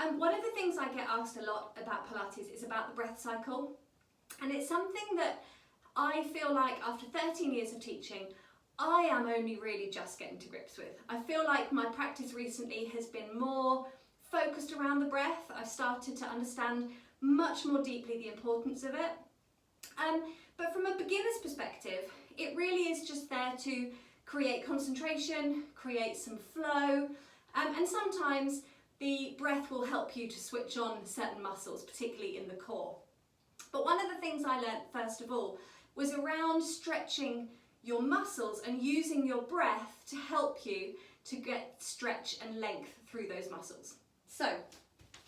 And one of the things I get asked a lot about Pilates is about the breath cycle. And it's something that I feel like after 13 years of teaching, I am only really just getting to grips with. I feel like my practice recently has been more focused around the breath. I've started to understand much more deeply the importance of it. But from a beginner's perspective, it really is just there to create concentration, create some flow, and sometimes the breath will help you to switch on certain muscles, particularly in the core. But one of the things I learned first of all was around stretching your muscles and using your breath to help you to get stretch and length through those muscles. So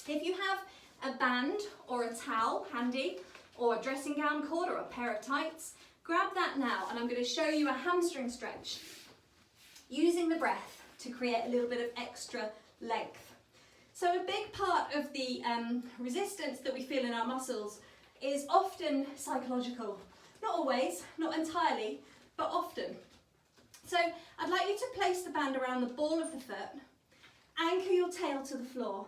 if you have a band or a towel handy, or a dressing gown cord or a pair of tights, grab that now, and I'm going to show you a hamstring stretch using the breath to create a little bit of extra length. So a big part of the resistance that we feel in our muscles is often psychological. Not always, not entirely, but often. So I'd like you to place the band around the ball of the foot, anchor your tail to the floor,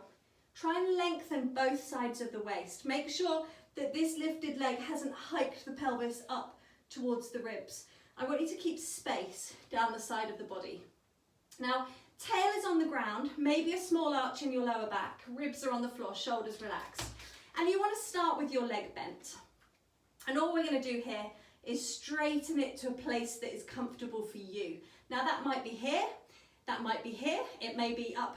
try and lengthen both sides of the waist. Make sure that this lifted leg hasn't hiked the pelvis up towards the ribs. I want you to keep space down the side of the body. Now, tail is on the ground, maybe a small arch in your lower back, ribs are on the floor, shoulders relaxed. And you want to start with your leg bent. And all we're going to do here is straighten it to a place that is comfortable for you. Now that might be here, that might be here, it may be up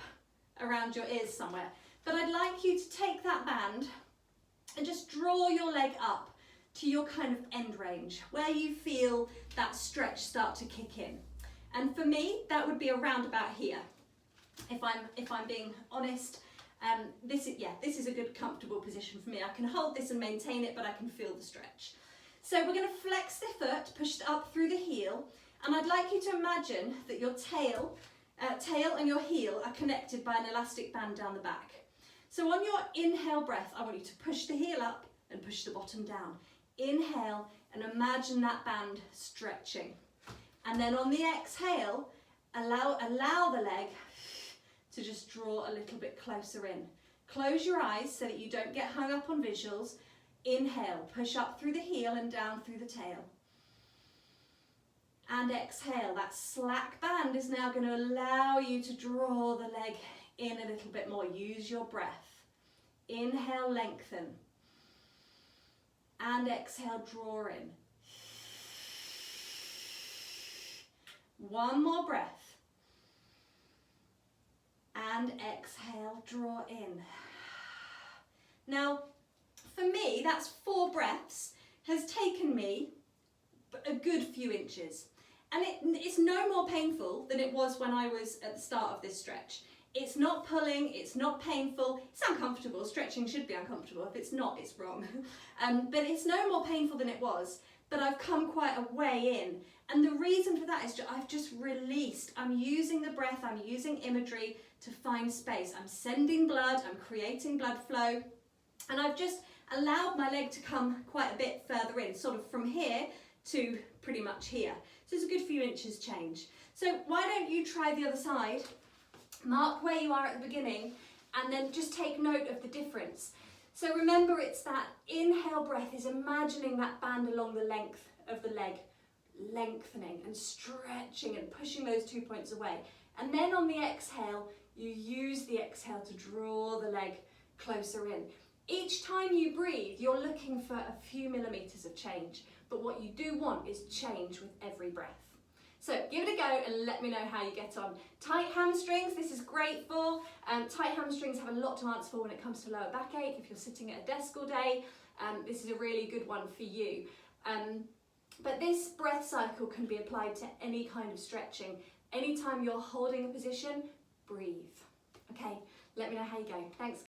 around your ears somewhere. But I'd like you to take that band and just draw your leg up to your kind of end range, where you feel that stretch start to kick in. And for me, that would be around about here. If I'm being honest, this is a good comfortable position for me. I can hold this and maintain it, but I can feel the stretch. So we're going to flex the foot, push it up through the heel, and I'd like you to imagine that your tail and your heel are connected by an elastic band down the back. So on your inhale breath, I want you to push the heel up and push the bottom down. Inhale and imagine that band stretching. And then on the exhale, allow the leg to just draw a little bit closer in. Close your eyes so that you don't get hung up on visuals. Inhale, push up through the heel and down through the tail. And exhale, that slack band is now going to allow you to draw the leg in a little bit more. Use your breath. Inhale, lengthen. And exhale, draw in. One more breath. And exhale, draw in. Now, for me, that's 4 breaths, has taken me a good few inches. And it's no more painful than it was when I was at the start of this stretch. It's not pulling, it's not painful, it's uncomfortable. Stretching should be uncomfortable. If it's not, it's wrong. But it's no more painful than it was, but I've come quite a way in. And the reason for that is I've just released. I'm using the breath, I'm using imagery to find space. I'm sending blood, I'm creating blood flow, and I've just allowed my leg to come quite a bit further in, sort of from here to pretty much here. So it's a good few inches change. So why don't you try the other side? Mark where you are at the beginning and then just take note of the difference. So remember, it's that inhale breath is imagining that band along the length of the leg, lengthening and stretching and pushing those 2 points away. And then on the exhale, you use the exhale to draw the leg closer in. Each time you breathe, you're looking for a few millimeters of change, but what you do want is change with every breath. So give it a go and let me know how you get on. Tight hamstrings, this is great for. Tight hamstrings have a lot to answer for when it comes to lower backache. If you're sitting at a desk all day, this is a really good one for you. But this breath cycle can be applied to any kind of stretching. Anytime you're holding a position, breathe. Okay, let me know how you go. Thanks.